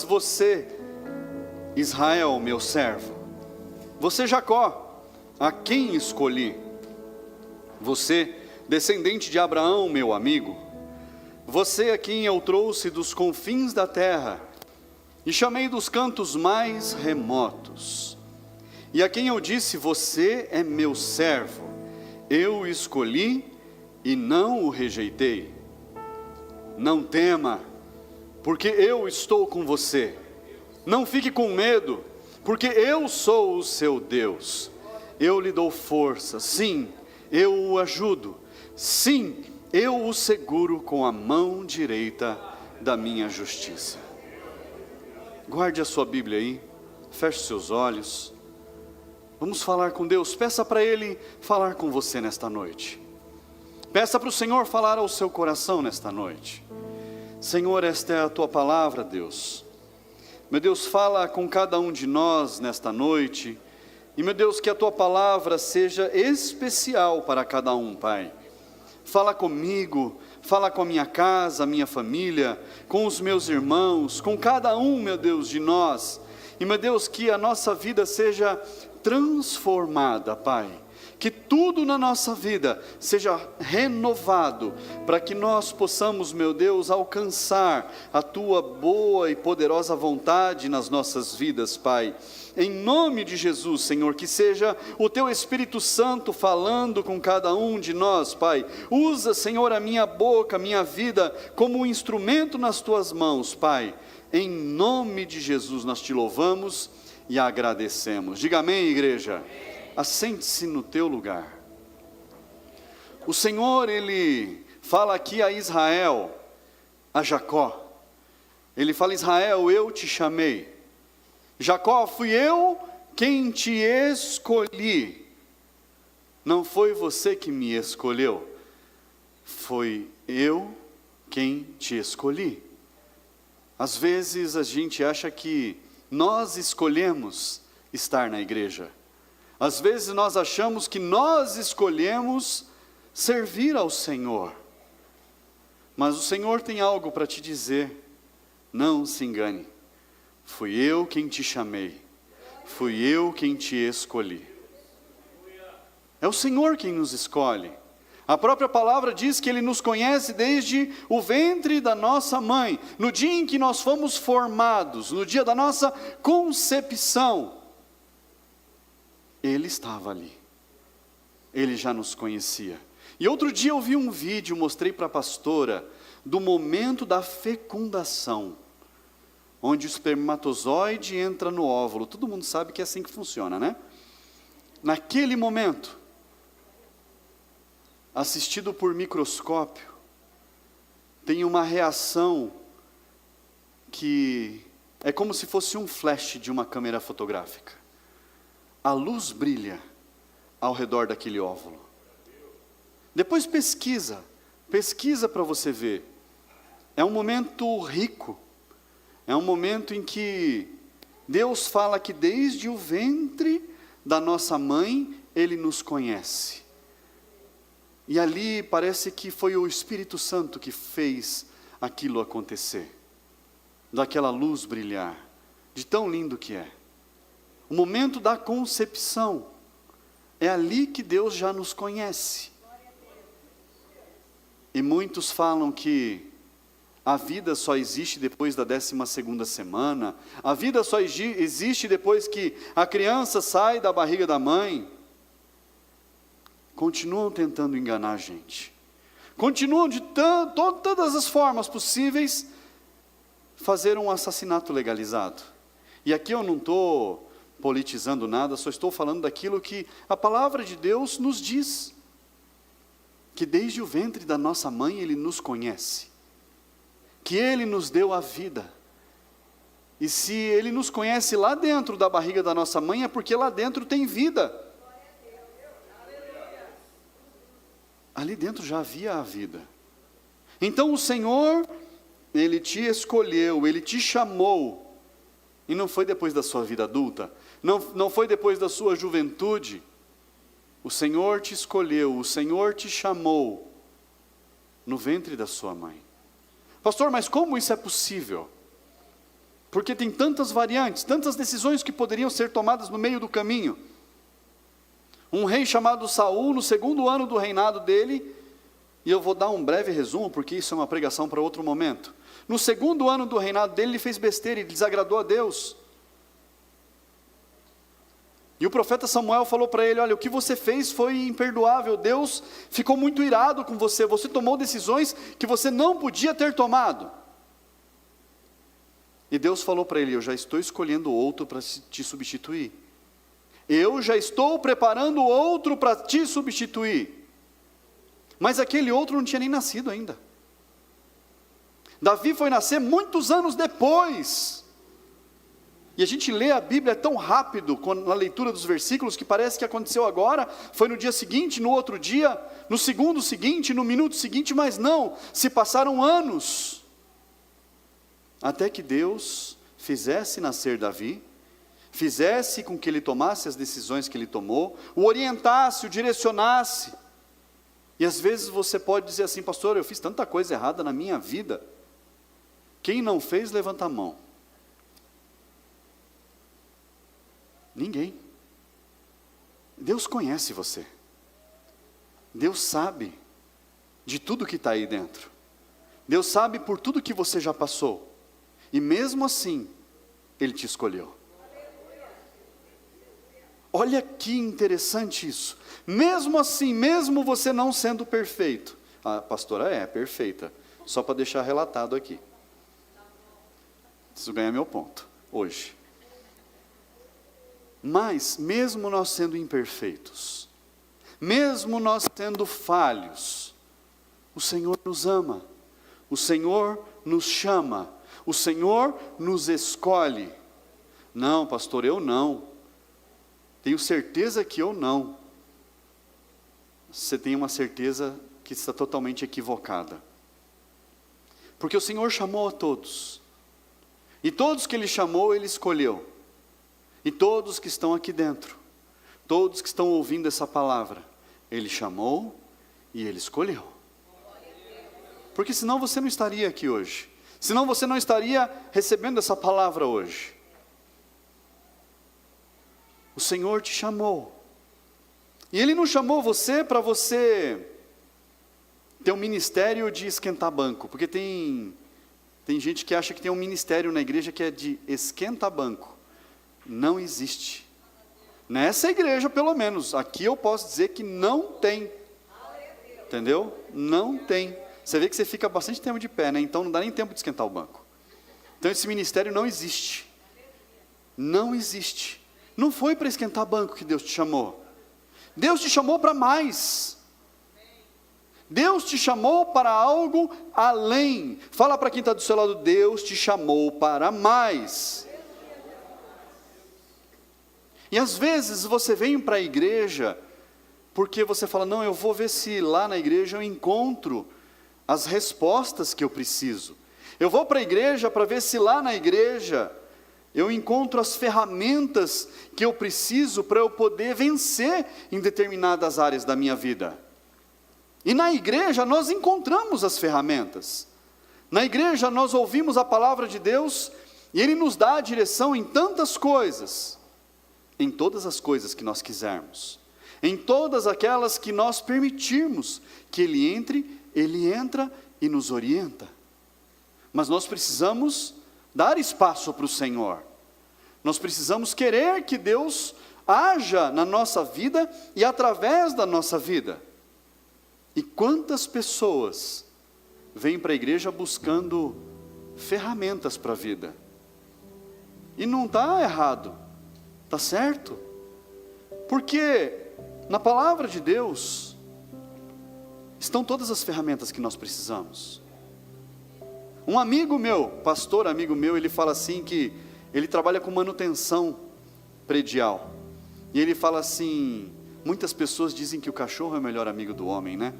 Mas você, Israel, meu servo, você, Jacó, a quem escolhi, você, descendente de Abraão, meu amigo, você a quem eu trouxe dos confins da terra e chamei dos cantos mais remotos, e a quem eu disse, você é meu servo, eu o escolhi e não o rejeitei. Não tema, porque eu estou com você. Não fique com medo, porque eu sou o seu Deus. Eu lhe dou força, sim, eu o ajudo, sim, eu o seguro com a mão direita da minha justiça. Guarde a sua Bíblia aí, feche seus olhos. Vamos falar com Deus. Peça para Ele falar com você nesta noite. Peça para o Senhor falar ao seu coração nesta noite. Senhor, esta é a tua palavra, Deus. Meu Deus, fala com cada um de nós nesta noite. E, meu Deus, que a tua palavra seja especial para cada um, Pai. Fala comigo, fala com a minha casa, a minha família, com os meus irmãos, com cada um, meu Deus, de nós. E, meu Deus, que a nossa vida seja transformada, Pai. Que tudo na nossa vida seja renovado, para que nós possamos, meu Deus, alcançar a tua boa e poderosa vontade nas nossas vidas, Pai. Em nome de Jesus, Senhor, que seja o teu Espírito Santo falando com cada um de nós, Pai. Usa, Senhor, a minha boca, a minha vida, como um instrumento nas tuas mãos, Pai. Em nome de Jesus nós te louvamos e agradecemos. Diga amém, igreja. Assente-se no teu lugar. O Senhor, Ele fala aqui a Israel, a Jacó. Ele fala: Israel, eu te chamei. Jacó, fui eu quem te escolhi. Não foi você que me escolheu, foi eu quem te escolhi. Às vezes a gente acha que nós escolhemos estar na igreja. Às vezes nós achamos que nós escolhemos servir ao Senhor. Mas o Senhor tem algo para te dizer. Não se engane. Fui eu quem te chamei. Fui eu quem te escolhi. É o Senhor quem nos escolhe. A própria palavra diz que Ele nos conhece desde o ventre da nossa mãe. No dia em que nós fomos formados, no dia da nossa concepção, Ele estava ali, Ele já nos conhecia. E outro dia eu vi um vídeo, mostrei para a pastora, do momento da fecundação, onde o espermatozoide entra no óvulo. Todo mundo sabe que é assim que funciona, né? Naquele momento, assistido por microscópio, tem uma reação que é como se fosse um flash de uma câmera fotográfica. A luz brilha ao redor daquele óvulo. Depois pesquisa para você ver. É um momento rico. É um momento em que Deus fala que desde o ventre da nossa mãe, Ele nos conhece. E ali parece que foi o Espírito Santo que fez aquilo acontecer. Daquela luz brilhar, de tão lindo que é. O momento da concepção, é ali que Deus já nos conhece. E muitos falam que a vida só existe depois da 12ª semana, a vida só existe depois que a criança sai da barriga da mãe. Continuam tentando enganar a gente. Continuam de todas as formas possíveis fazer um assassinato legalizado. E aqui eu não estou politizando nada, só estou falando daquilo que a palavra de Deus nos diz. Que desde o ventre da nossa mãe Ele nos conhece. Que Ele nos deu a vida. E se Ele nos conhece lá dentro da barriga da nossa mãe, é porque lá dentro tem vida. Ali dentro já havia a vida. Então o Senhor, Ele te escolheu, Ele te chamou. E não foi depois da sua vida adulta, não foi depois da sua juventude. O Senhor te escolheu, o Senhor te chamou no ventre da sua mãe. Pastor, mas como isso é possível? Porque tem tantas variantes, tantas decisões que poderiam ser tomadas no meio do caminho. Um rei chamado Saul, no segundo ano do reinado dele, e eu vou dar um breve resumo, porque isso é uma pregação para outro momento. No segundo ano do reinado dele, ele fez besteira, ele desagradou a Deus. E o profeta Samuel falou para ele: olha, o que você fez foi imperdoável, Deus ficou muito irado com você, você tomou decisões que você não podia ter tomado. E Deus falou para ele: eu já estou escolhendo outro para te substituir. Eu já estou preparando outro para te substituir. Mas aquele outro não tinha nem nascido ainda. Davi foi nascer muitos anos depois. E a gente lê a Bíblia tão rápido, na leitura dos versículos, que parece que aconteceu agora, foi no dia seguinte, no outro dia, no segundo seguinte, no minuto seguinte, mas não, se passaram anos, até que Deus fizesse nascer Davi, fizesse com que ele tomasse as decisões que ele tomou, o orientasse, o direcionasse. E às vezes você pode dizer assim: pastor, eu fiz tanta coisa errada na minha vida. Quem não fez, levanta a mão. Ninguém. Deus conhece você. Deus sabe de tudo que está aí dentro. Deus sabe por tudo que você já passou. E mesmo assim, Ele te escolheu. Olha que interessante isso. Mesmo assim, mesmo você não sendo perfeito. A pastora é perfeita. Só para deixar relatado aqui. Preciso ganhar meu ponto hoje. Mas, mesmo nós sendo imperfeitos, mesmo nós sendo falhos, o Senhor nos ama, o Senhor nos chama, o Senhor nos escolhe. Não, pastor, eu não. Tenho certeza que eu não. Você tem uma certeza que está totalmente equivocada. Porque o Senhor chamou a todos. E todos que Ele chamou, Ele escolheu. E todos que estão aqui dentro, todos que estão ouvindo essa palavra, Ele chamou e Ele escolheu. Porque senão você não estaria aqui hoje. Senão você não estaria recebendo essa palavra hoje. O Senhor te chamou. E Ele não chamou você para você ter um ministério de esquentar banco. Porque tem gente que acha que tem um ministério na igreja que é de esquenta banco. Não existe. Nessa igreja, pelo menos. Aqui eu posso dizer que não tem. Entendeu? Não tem. Você vê que você fica bastante tempo de pé, né? Então não dá nem tempo de esquentar o banco. Então esse ministério não existe. Não existe. Não foi para esquentar banco que Deus te chamou. Deus te chamou para mais. Deus te chamou para algo além. Fala para quem está do seu lado: Deus te chamou para mais. E às vezes você vem para a igreja porque você fala: não, eu vou ver se lá na igreja eu encontro as respostas que eu preciso. Eu vou para a igreja para ver se lá na igreja eu encontro as ferramentas que eu preciso para eu poder vencer em determinadas áreas da minha vida. E na igreja nós encontramos as ferramentas. Na igreja nós ouvimos a palavra de Deus e Ele nos dá a direção em tantas coisas. Em todas as coisas que nós quisermos, em todas aquelas que nós permitirmos que Ele entre, Ele entra e nos orienta. Mas nós precisamos dar espaço para o Senhor. Nós precisamos querer que Deus haja na nossa vida e através da nossa vida. E quantas pessoas vêm para a igreja buscando ferramentas para a vida? E não está errado. Está certo? Porque na palavra de Deus estão todas as ferramentas que nós precisamos. Um amigo meu, pastor amigo meu, ele fala assim que ele trabalha com manutenção predial. E ele fala assim: muitas pessoas dizem que o cachorro é o melhor amigo do homem, né?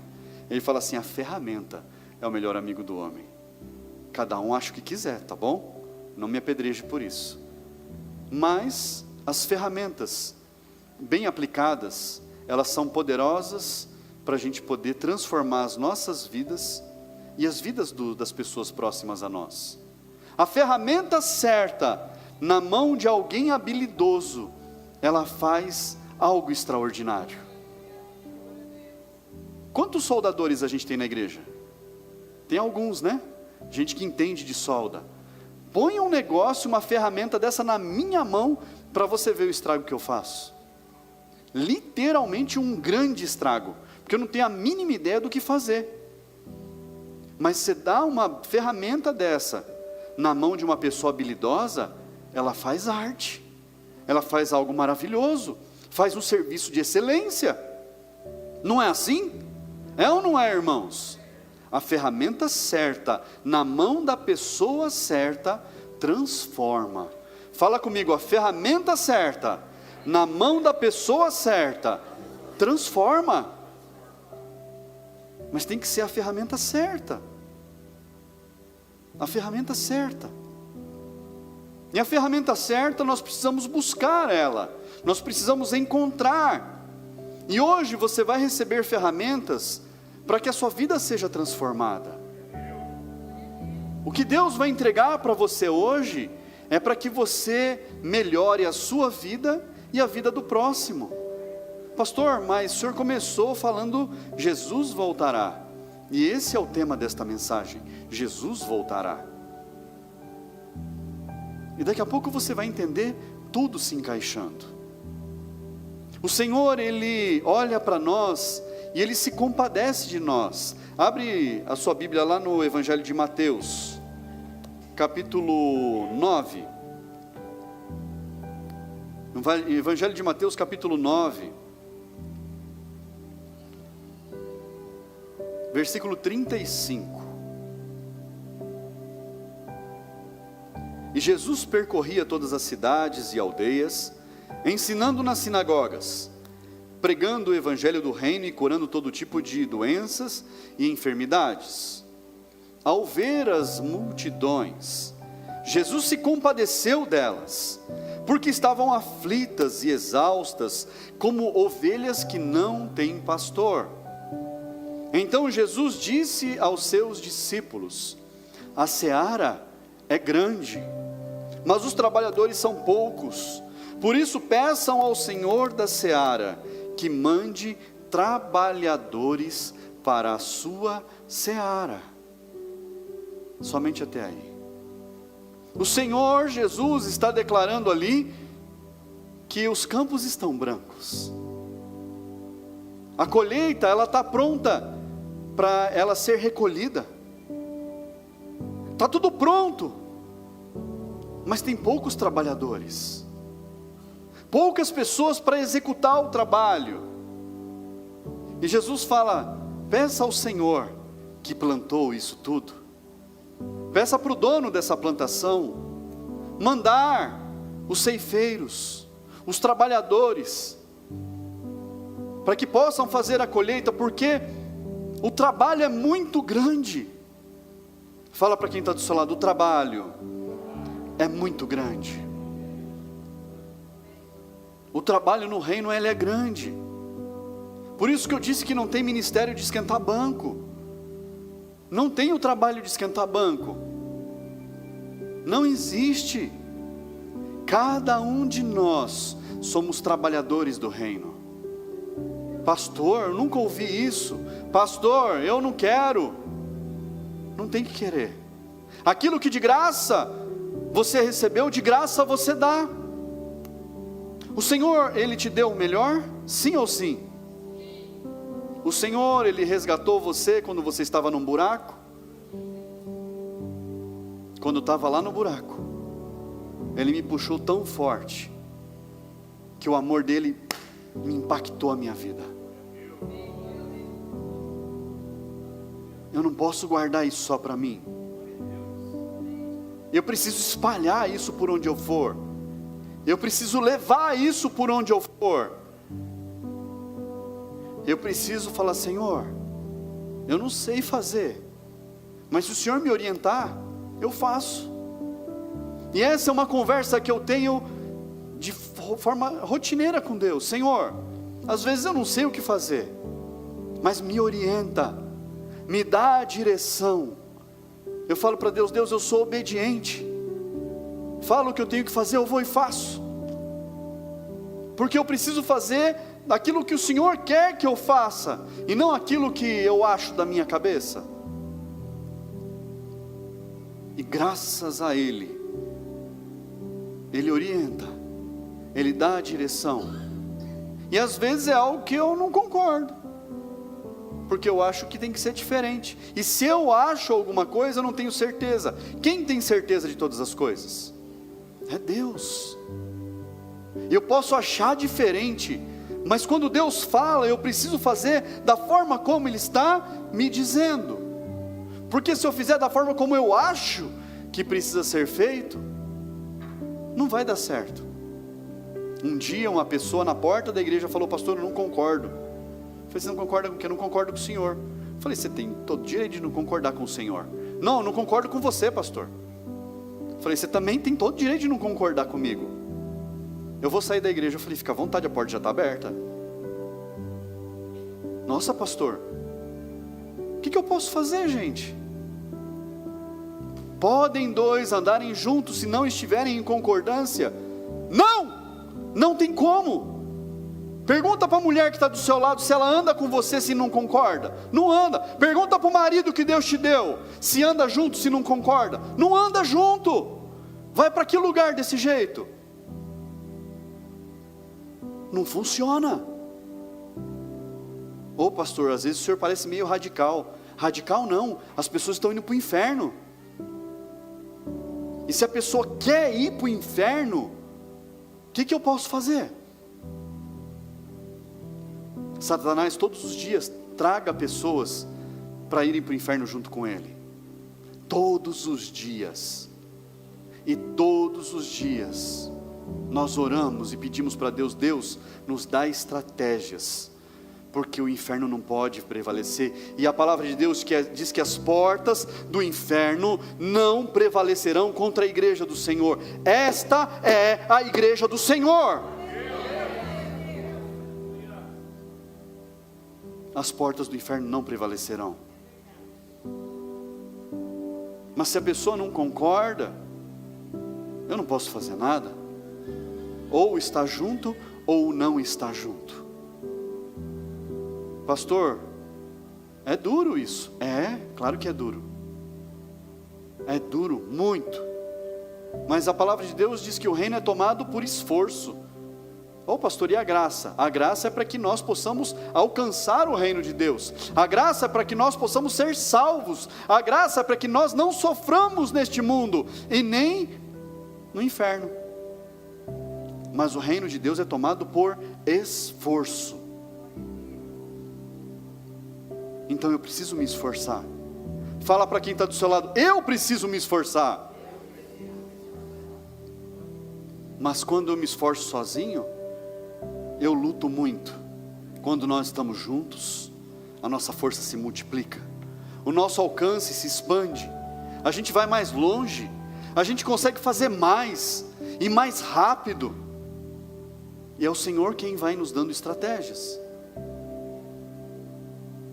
Ele fala assim: a ferramenta é o melhor amigo do homem. Cada um acha o que quiser, tá bom? Não me apedreje por isso. Mas as ferramentas bem aplicadas, elas são poderosas para a gente poder transformar as nossas vidas e as vidas das pessoas próximas a nós. A ferramenta certa na mão de alguém habilidoso, ela faz algo extraordinário. Quantos soldadores a gente tem na igreja? Tem alguns, né? Gente que entende de solda. Põe um negócio, uma ferramenta dessa na minha mão, para você ver o estrago que eu faço. Literalmente um grande estrago, porque eu não tenho a mínima ideia do que fazer. Mas você dá uma ferramenta dessa na mão de uma pessoa habilidosa, ela faz arte, ela faz algo maravilhoso, faz um serviço de excelência. Não é assim? É ou não é, irmãos? A ferramenta certa na mão da pessoa certa transforma. Fala comigo, a ferramenta certa na mão da pessoa certa transforma. Mas tem que ser a ferramenta certa. A ferramenta certa. E a ferramenta certa nós precisamos buscar ela. Nós precisamos encontrar. E hoje você vai receber ferramentas para que a sua vida seja transformada. O que Deus vai entregar para você hoje é para que você melhore a sua vida e a vida do próximo. Pastor, mas o senhor começou falando Jesus voltará. E esse é o tema desta mensagem, Jesus voltará. E daqui a pouco você vai entender tudo se encaixando. O Senhor, Ele olha para nós e Ele se compadece de nós. Abre a sua Bíblia lá no Evangelho de Mateus, capítulo 9. Evangelho de Mateus, capítulo 9, versículo 35. E Jesus percorria todas as cidades e aldeias, ensinando nas sinagogas, pregando o evangelho do reino e curando todo tipo de doenças e enfermidades. Ao ver as multidões, Jesus se compadeceu delas, porque estavam aflitas e exaustas, como ovelhas que não têm pastor. Então Jesus disse aos seus discípulos: a seara é grande, mas os trabalhadores são poucos. Por isso peçam ao Senhor da seara que mande trabalhadores para a sua seara. Somente até aí. O Senhor Jesus está declarando ali que os campos estão brancos. A colheita, ela está pronta para ela ser recolhida. Está tudo pronto, mas tem poucos trabalhadores, poucas pessoas para executar o trabalho. E Jesus fala: peça ao Senhor que plantou isso tudo, peça para o dono dessa plantação mandar os ceifeiros, os trabalhadores, para que possam fazer a colheita, porque o trabalho é muito grande. Fala para quem está do seu lado: o trabalho é muito grande. O trabalho no reino, ele é grande. Por isso que eu disse que não tem ministério de esquentar banco. Não tem o trabalho de esquentar banco. Não existe. Cada um de nós somos trabalhadores do reino. Pastor, eu nunca ouvi isso. Pastor, eu não quero. Não tem que querer. Aquilo que de graça você recebeu, de graça você dá. O Senhor, Ele te deu o melhor? Sim ou sim? O Senhor, Ele resgatou você quando você estava num buraco? Quando eu estava lá no buraco, Ele me puxou tão forte, que o amor dEle me impactou a minha vida. Eu não posso guardar isso só para mim. Eu preciso espalhar isso por onde eu for. Eu preciso levar isso por onde eu for. Eu preciso falar: Senhor, eu não sei fazer, mas se o Senhor me orientar, eu faço. E essa é uma conversa que eu tenho de forma rotineira com Deus. Senhor, às vezes eu não sei o que fazer, mas me orienta, me dá a direção. Eu falo para Deus: Deus, eu sou obediente. Falo o que eu tenho que fazer, eu vou e faço. Porque eu preciso fazer aquilo que o Senhor quer que eu faça, e não aquilo que eu acho da minha cabeça. E graças a Ele, Ele orienta, Ele dá a direção. E às vezes é algo que eu não concordo, porque eu acho que tem que ser diferente. E se eu acho alguma coisa, eu não tenho certeza. Quem tem certeza de todas as coisas? É Deus. Eu posso achar diferente, mas quando Deus fala, eu preciso fazer da forma como Ele está me dizendo. Porque se eu fizer da forma como eu acho que precisa ser feito, não vai dar certo. Um dia uma pessoa na porta da igreja falou: pastor, eu não concordo. Eu falei: você não concorda com o quê? Eu não concordo com o senhor. Eu falei: você tem todo direito de não concordar com o senhor. Não, eu não concordo com você, pastor. Eu falei: você também tem todo direito de não concordar comigo. Eu vou sair da igreja. Eu falei: fica à vontade, a porta já está aberta. Nossa, pastor, o que eu posso fazer, gente? Podem dois andarem juntos se não estiverem em concordância? Não tem como. Pergunta para a mulher que está do seu lado se ela anda com você se não concorda. Não anda. Pergunta para o marido que Deus te deu se anda junto se não concorda. Não anda junto. Vai para que lugar desse jeito? Não funciona. Ô pastor, às vezes o senhor parece meio radical. Radical não, as pessoas estão indo para o inferno. E se a pessoa quer ir para o inferno, o que eu posso fazer? Satanás todos os dias traga pessoas para irem para o inferno junto com ele. Todos os dias. E todos os dias nós oramos e pedimos para Deus: Deus, nos dá estratégias, porque o inferno não pode prevalecer. E a palavra de Deus diz que as portas do inferno não prevalecerão contra a igreja do Senhor. Esta é a igreja do Senhor. As portas do inferno não prevalecerão. Mas se a pessoa não concorda, eu não posso fazer nada. Ou está junto ou não está junto. Pastor, é duro isso. É, claro que é duro. É duro, muito. Mas a palavra de Deus diz que o reino é tomado por esforço. Ô pastor, e a graça? A graça é para que nós possamos alcançar o reino de Deus. A graça é para que nós possamos ser salvos. A graça é para que nós não soframos neste mundo e nem no inferno. Mas o reino de Deus é tomado por esforço. Então eu preciso me esforçar. Fala para quem está do seu lado: eu preciso me esforçar. Mas quando eu me esforço sozinho, eu luto muito. Quando nós estamos juntos, a nossa força se multiplica, o nosso alcance se expande, a gente vai mais longe, a gente consegue fazer mais e mais rápido. E é o Senhor quem vai nos dando estratégias.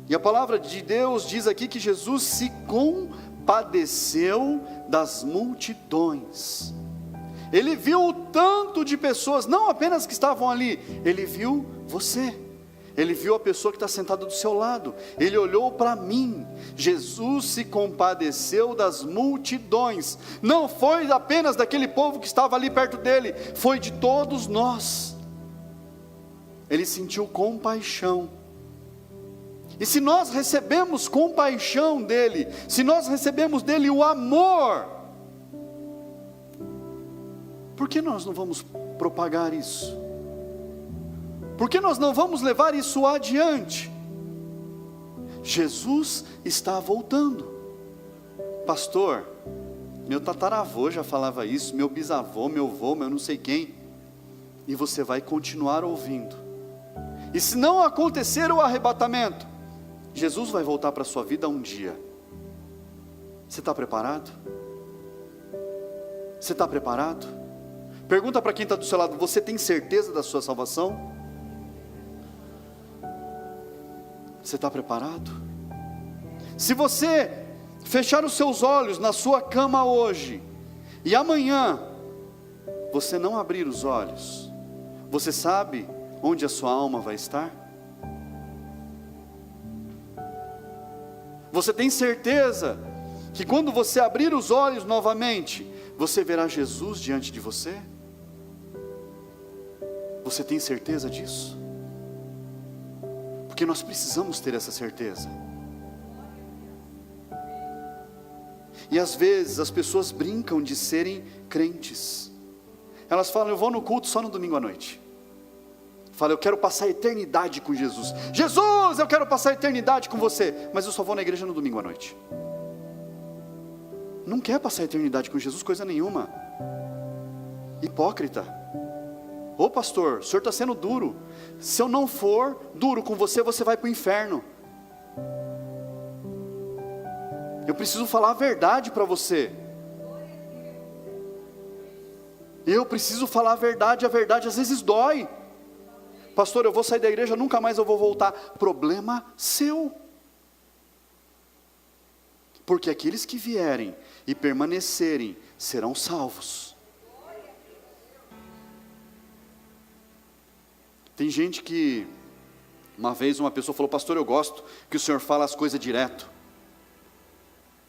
E a palavra de Deus diz aqui que Jesus se compadeceu das multidões. Ele viu o tanto de pessoas, não apenas que estavam ali, ele viu você. Ele viu a pessoa que está sentada do seu lado. Ele olhou para mim. Jesus se compadeceu das multidões. Não foi apenas daquele povo que estava ali perto dele, foi de todos nós. Ele sentiu compaixão. E se nós recebemos compaixão dele, se nós recebemos dele o amor, por que nós não vamos propagar isso? Por que nós não vamos levar isso adiante? Jesus está voltando. Pastor, meu tataravô já falava isso, meu bisavô, meu avô, meu não sei quem. E você vai continuar ouvindo. E se não acontecer o arrebatamento, Jesus vai voltar para a sua vida um dia. Você está preparado? Você está preparado? Pergunta para quem está do seu lado: você tem certeza da sua salvação? Você está preparado? Se você fechar os seus olhos na sua cama hoje, e amanhã você não abrir os olhos, você sabe onde a sua alma vai estar? Você tem certeza que quando você abrir os olhos novamente, você verá Jesus diante de você? Você tem certeza disso? Porque nós precisamos ter essa certeza. E às vezes as pessoas brincam de serem crentes. Elas falam: eu vou no culto só no domingo à noite. Falam: eu quero passar a eternidade com Jesus. Jesus, eu quero passar a eternidade com você, mas eu só vou na igreja no domingo à noite. Não quer passar a eternidade com Jesus coisa nenhuma. Hipócrita. Ô pastor, o senhor está sendo duro. Se eu não for duro com você, você vai para o inferno. Eu preciso falar a verdade para você. Eu preciso falar a verdade às vezes dói. Pastor, eu vou sair da igreja, nunca mais eu vou voltar. Problema seu. Porque aqueles que vierem e permanecerem serão salvos. Tem gente que, uma vez uma pessoa falou: pastor, eu gosto que o senhor fala as coisas direto.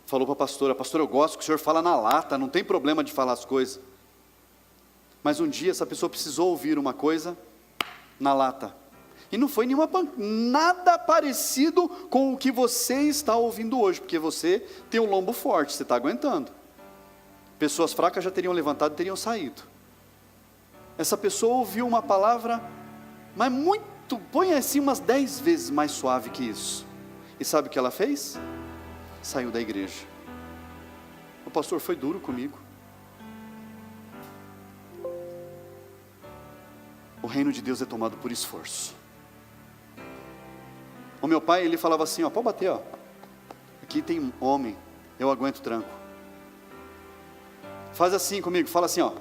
Falou para a pastora: pastor, eu gosto que o senhor fala na lata, não tem problema de falar as coisas. Mas um dia essa pessoa precisou ouvir uma coisa na lata, e não foi nada parecido com o que você está ouvindo hoje, porque você tem um lombo forte, você está aguentando. Pessoas fracas já teriam levantado e teriam saído. Essa pessoa ouviu uma palavra, mas muito, põe assim umas 10 vezes mais suave que isso. E sabe o que ela fez? Saiu da igreja. O pastor foi duro comigo. O reino de Deus é tomado por esforço. O meu pai, ele falava assim: ó, pode bater, ó. Aqui tem homem, eu aguento o tranco. Faz assim comigo, fala assim, ó.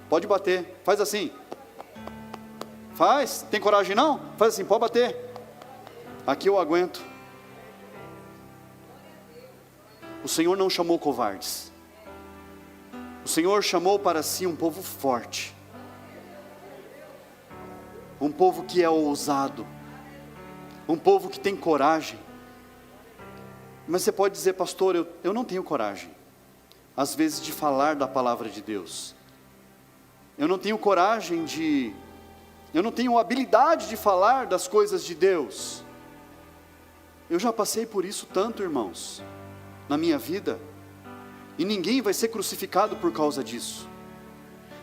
Pode bater, faz assim. Faz, tem coragem não? Faz assim, pode bater. Aqui eu aguento. O Senhor não chamou covardes. O Senhor chamou para si um povo forte. Um povo que é ousado. Um povo que tem coragem. Mas você pode dizer: pastor, eu não tenho coragem, às vezes, de falar da palavra de Deus. Eu não tenho coragem eu não tenho habilidade de falar das coisas de Deus. Eu já passei por isso tanto, irmãos, na minha vida. E ninguém vai ser crucificado por causa disso.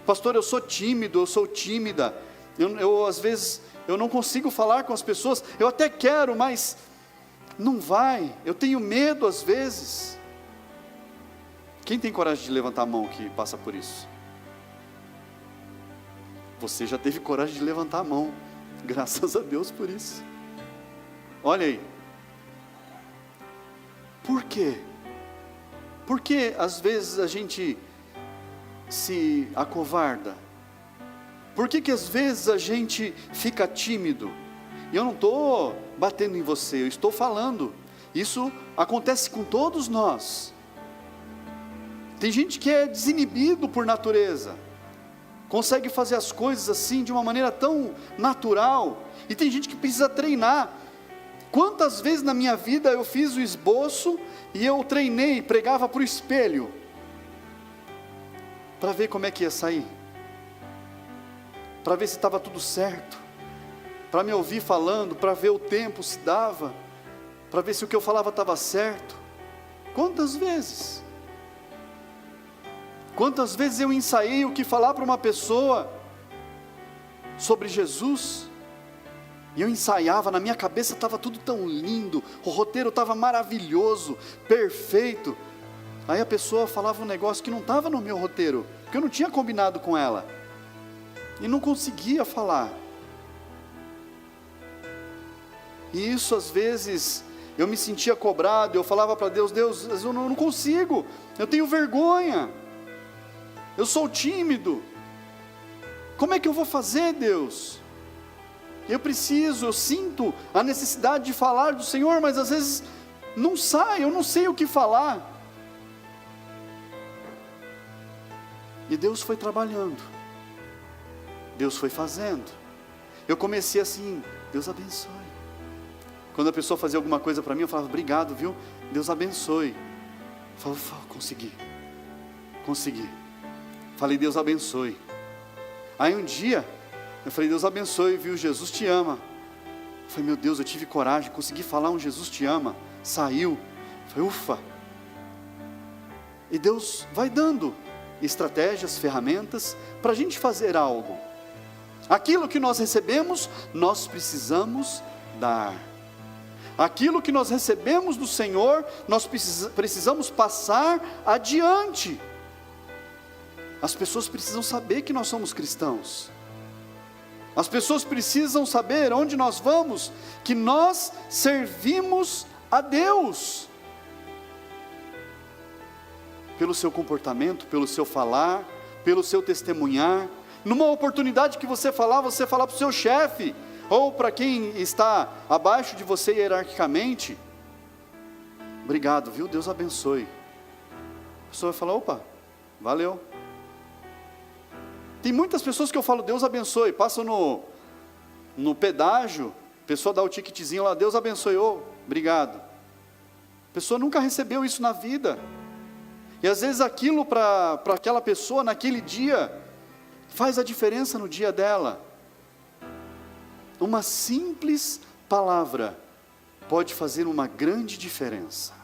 Pastor, eu sou tímido, eu sou tímida. Às vezes, eu não consigo falar com as pessoas. Eu até quero, mas não vai. Eu tenho medo às vezes. Quem tem coragem de levantar a mão que passa por isso? Você já teve coragem de levantar a mão. Graças a Deus por isso. Olha aí. Por quê? Porque às vezes a gente se acovarda. Por que às vezes a gente fica tímido? E eu não estou batendo em você, eu estou falando. Isso acontece com todos nós. Tem gente que é desinibido por natureza, consegue fazer as coisas assim de uma maneira tão natural. E tem gente que precisa treinar. Quantas vezes na minha vida eu fiz o esboço e eu treinei, pregava para o espelho, para ver como é que ia sair, para ver se estava tudo certo, para me ouvir falando, para ver o tempo se dava, para ver se o que eu falava estava certo. Quantas vezes eu ensaiei o que falar para uma pessoa sobre Jesus, e eu ensaiava, na minha cabeça estava tudo tão lindo, o roteiro estava maravilhoso, perfeito. Aí a pessoa falava um negócio que não estava no meu roteiro, porque eu não tinha combinado com ela, e não conseguia falar. E isso às vezes eu me sentia cobrado. Eu falava para Deus: Deus, eu não consigo, eu tenho vergonha, eu sou tímido, como é que eu vou fazer, Deus? Eu sinto a necessidade de falar do Senhor, mas às vezes não sai, eu não sei o que falar. E Deus foi trabalhando, Deus foi fazendo. Eu comecei assim, Deus abençoe. Quando a pessoa fazia alguma coisa para mim, eu falava, obrigado, viu? Deus abençoe. Eu falava, consegui. Falei, Deus abençoe. Aí um dia, eu falei, Deus abençoe, viu? Jesus te ama. Eu falei, meu Deus, eu tive coragem, consegui falar um Jesus te ama. Saiu. Eu falei, ufa. E Deus vai dando estratégias, ferramentas, para a gente fazer algo. Aquilo que nós recebemos, nós precisamos dar. Aquilo que nós recebemos do Senhor, nós precisamos passar adiante. As pessoas precisam saber que nós somos cristãos. As pessoas precisam saber onde nós vamos, que nós servimos a Deus. Pelo seu comportamento, pelo seu falar, pelo seu testemunhar. Numa oportunidade que você falar para o seu chefe, ou para quem está abaixo de você hierarquicamente, obrigado, viu? Deus abençoe. A pessoa vai falar, opa, valeu. Tem muitas pessoas que eu falo, Deus abençoe, passam no pedágio, a pessoa dá o ticketzinho lá, Deus abençoe, obrigado. A pessoa nunca recebeu isso na vida. E às vezes aquilo para aquela pessoa, naquele dia, faz a diferença no dia dela. Uma simples palavra pode fazer uma grande diferença.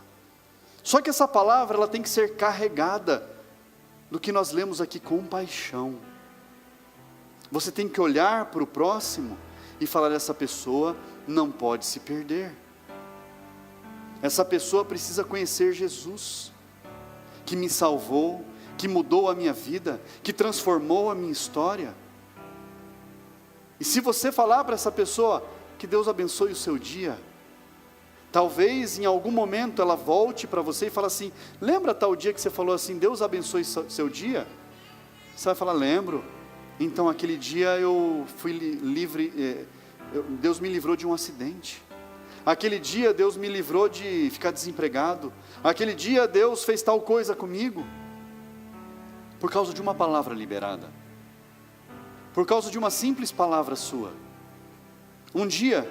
Só que essa palavra, ela tem que ser carregada do que nós lemos aqui, compaixão. Você tem que olhar para o próximo e falar, essa pessoa não pode se perder. Essa pessoa precisa conhecer Jesus, que me salvou, que mudou a minha vida, que transformou a minha história. E se você falar para essa pessoa, que Deus abençoe o seu dia, talvez em algum momento ela volte para você e fale assim, lembra tal dia que você falou assim, Deus abençoe seu dia? Você vai falar, lembro. Então aquele dia eu fui livre, Deus me livrou de um acidente. Aquele dia Deus me livrou de ficar desempregado. Aquele dia Deus fez tal coisa comigo. Por causa de uma palavra liberada. Por causa de uma simples palavra sua. Um dia,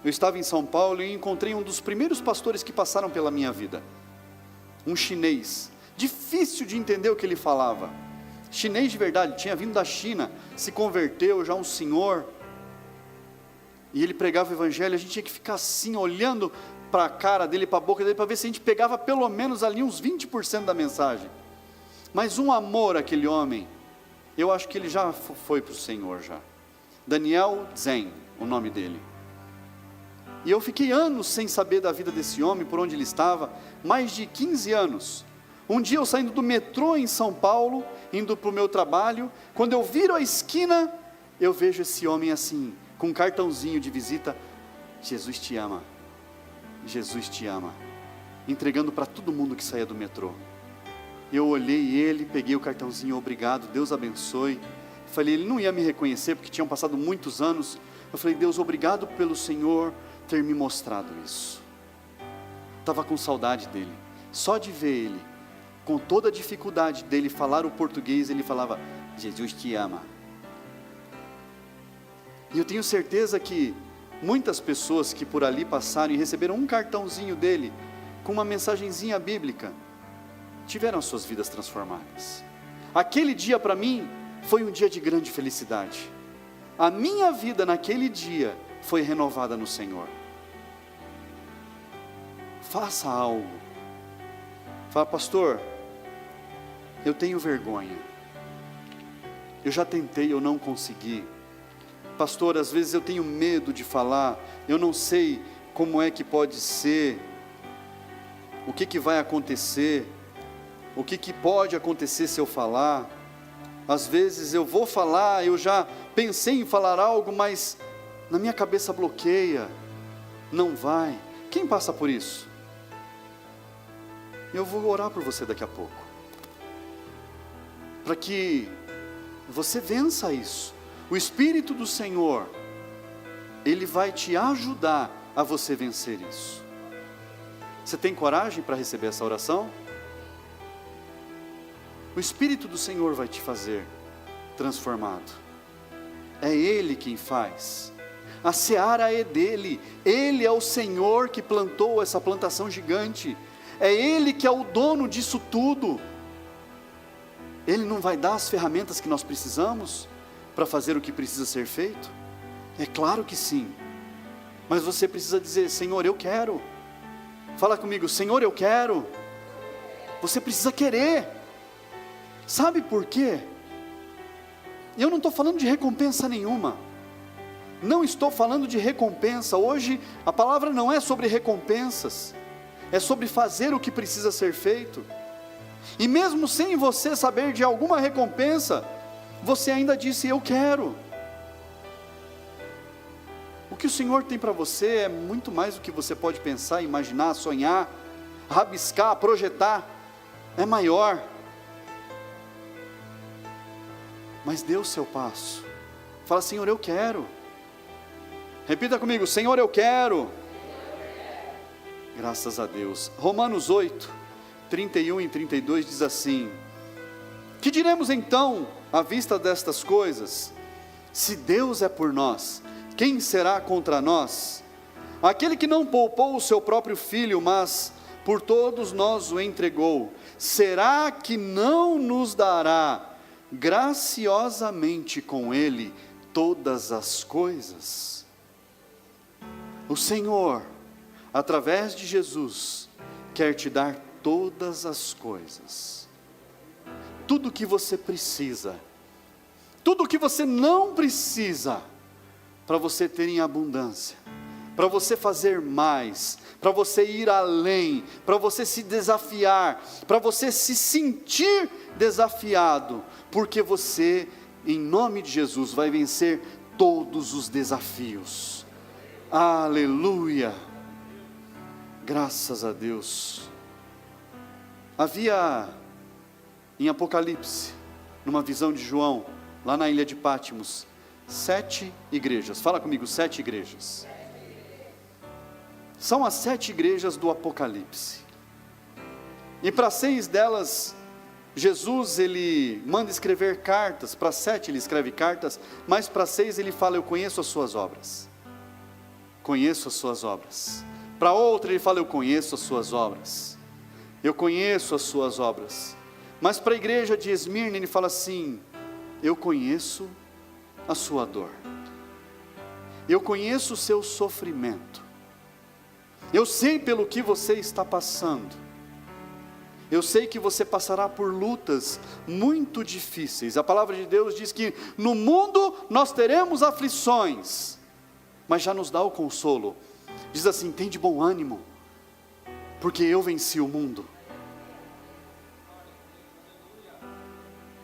eu estava em São Paulo e encontrei um dos primeiros pastores que passaram pela minha vida. Um chinês. Difícil de entender o que ele falava. Chinês de verdade, tinha vindo da China, se converteu, já um senhor. E ele pregava o evangelho, a gente tinha que ficar assim, olhando para a cara dele, para a boca dele, para ver se a gente pegava pelo menos ali uns 20% da mensagem. Mas um amor aquele homem, eu acho que ele já foi para o Senhor já. Daniel Zen, o nome dele. E eu fiquei anos sem saber da vida desse homem, por onde ele estava, mais de 15 anos. Um dia eu saindo do metrô em São Paulo, indo para o meu trabalho, quando eu viro a esquina, eu vejo esse homem assim, com um cartãozinho de visita, Jesus te ama, Jesus te ama, entregando para todo mundo que saía do metrô. Eu olhei ele, peguei o cartãozinho, obrigado, Deus abençoe. Falei, ele não ia me reconhecer, porque tinham passado muitos anos. Eu falei, Deus, obrigado pelo Senhor ter me mostrado isso. Estava com saudade dele, só de ver ele, com toda a dificuldade dele falar o português, ele falava, Jesus te ama. E eu tenho certeza que muitas pessoas que por ali passaram e receberam um cartãozinho dele, com uma mensagenzinha bíblica, tiveram suas vidas transformadas. Aquele dia para mim, foi um dia de grande felicidade. A minha vida naquele dia, foi renovada no Senhor. Faça algo. Fala, pastor, eu tenho vergonha. Eu já tentei, eu não consegui. Pastor, às vezes eu tenho medo de falar, eu não sei como é que pode ser, o que vai acontecer, o que pode acontecer se eu falar. Às vezes eu vou falar, eu já pensei em falar algo, mas na minha cabeça bloqueia, não vai. Quem passa por isso? Eu vou orar por você daqui a pouco, para que você vença isso. O Espírito do Senhor, Ele vai te ajudar a você vencer isso. Você tem coragem para receber essa oração? O Espírito do Senhor vai te fazer transformado. É Ele quem faz. A seara é dele. Ele é o Senhor que plantou essa plantação gigante. É Ele que é o dono disso tudo. Ele não vai dar as ferramentas que nós precisamos para fazer o que precisa ser feito? É claro que sim. Mas você precisa dizer: Senhor, eu quero. Fala comigo: Senhor, eu quero. Você precisa querer. Sabe por quê? Eu não estou falando de recompensa nenhuma. Não estou falando de recompensa. Hoje a palavra não é sobre recompensas. É sobre fazer o que precisa ser feito. E mesmo sem você saber de alguma recompensa, você ainda disse: eu quero. O que o Senhor tem para você é muito mais do que você pode pensar, imaginar, sonhar, rabiscar, projetar. É maior. Mas dê o seu passo. Fala: Senhor, eu quero. Repita comigo: Senhor, eu quero. Graças a Deus. Romanos 8, 31 e 32 diz assim: que diremos então à vista destas coisas? Se Deus é por nós, quem será contra nós? Aquele que não poupou o seu próprio filho, mas por todos nós o entregou, será que não nos dará graciosamente com ele todas as coisas? O Senhor, através de Jesus, quer te dar todas as coisas. Tudo que você precisa, tudo que você não precisa, para você ter em abundância, para você fazer mais, para você ir além, para você se desafiar, para você se sentir desafiado, porque você, em nome de Jesus, vai vencer todos os desafios. Aleluia! Graças a Deus. Havia em Apocalipse, numa visão de João, lá na ilha de Patmos, 7 igrejas. Fala comigo: 7 igrejas. São as 7 igrejas do Apocalipse. E para 6 delas, Jesus, ele manda escrever cartas. Para 7 ele escreve cartas, mas para 6 ele fala: eu conheço as suas obras. Conheço as suas obras. Para outra ele fala: eu conheço as suas obras. Eu conheço as suas obras. Mas para a igreja de Esmirna ele fala assim: eu conheço a sua dor. Eu conheço o seu sofrimento. Eu sei pelo que você está passando. Eu sei que você passará por lutas muito difíceis. A palavra de Deus diz que no mundo nós teremos aflições, mas já nos dá o consolo. Diz assim: tem de bom ânimo, porque eu venci o mundo.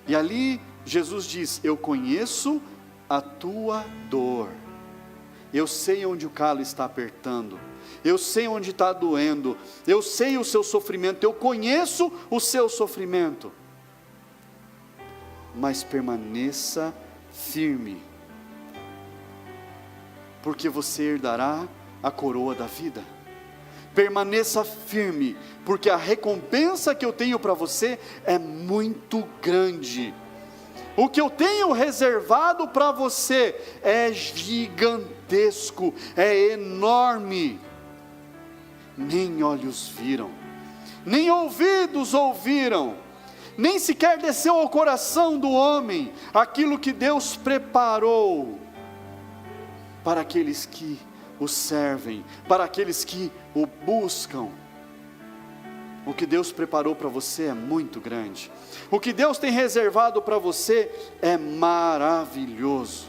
E ali Jesus diz: eu conheço a tua dor. Eu sei onde o calo está apertando. Eu sei onde está doendo. Eu sei o seu sofrimento. Eu conheço o seu sofrimento. Mas permaneça firme, porque você herdará a coroa da vida. Permaneça firme, porque a recompensa que eu tenho para você é muito grande. O que eu tenho reservado para você é gigantesco, é enorme. Nem olhos viram, nem ouvidos ouviram, nem sequer desceu ao coração do homem aquilo que Deus preparou para aqueles que o servem, para aqueles que o buscam. O que Deus preparou para você é muito grande. O que Deus tem reservado para você é maravilhoso.